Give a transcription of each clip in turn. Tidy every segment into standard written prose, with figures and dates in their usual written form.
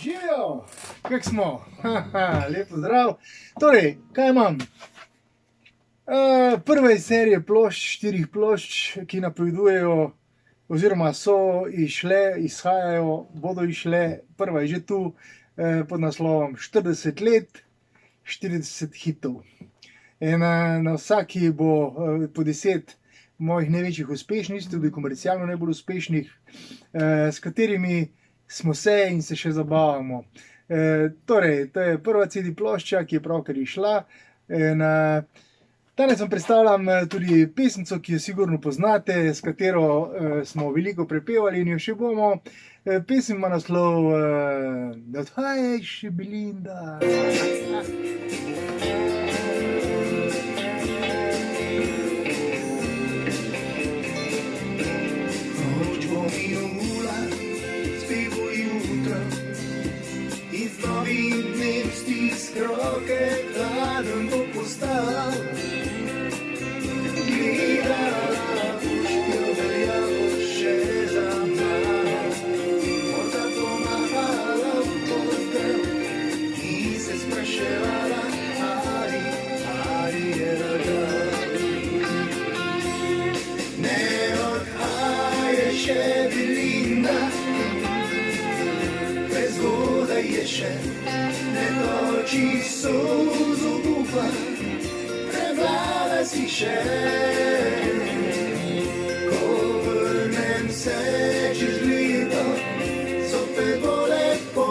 Živijo, kak smo? Lepo zdrav. Torej, kaj imam? Prva iz serije plošč, 4 plošč, ki napovedujejo, oziroma so išle, izhajajo, bodo išle, prva je že tu, pod naslovom 40 let, 40 hitov. In na vsaki bo po 10 mojih največjih uspešnic, tudi komercialno najbolj uspešnih, s katerimi smo se in se še zabavamo. Torej, to je prva CD plošča, ki je pravkar izšla. Danes vam predstavljam tudi pesmico, ki jo sigurno poznate, s katero smo veliko prepevali in jo še bomo. Pesem ima naslov Ne odhajaj, Belinda. Noč bo minula, spet bo jutro in z novim dnem stisk roke, hladen bo postal. Gledala boš, jo velja boš še za mano, morda pomahala v postelj in se spraševala, ali je lagal. Ne odhajaj še, Belinda, prezgodaj je še, ne toči solz obupa, prebrala si še. Ko vrnem se čez leto, zopet bo lepo.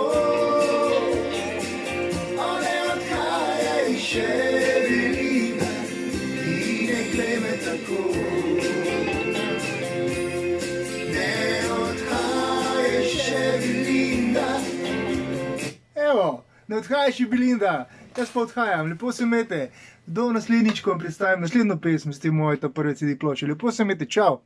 O, ne odhajaj še, Belinda, in ne glej me tako. Ne odhajaj še, Belinda. Evo, ne odhajaj še, Belinda. Jaz pa odhajam, lepo se imejte. Do naslednjič, ko vam predstavim naslednjo pesem s te moje prve CD plošče. Lepo se imejte, čau.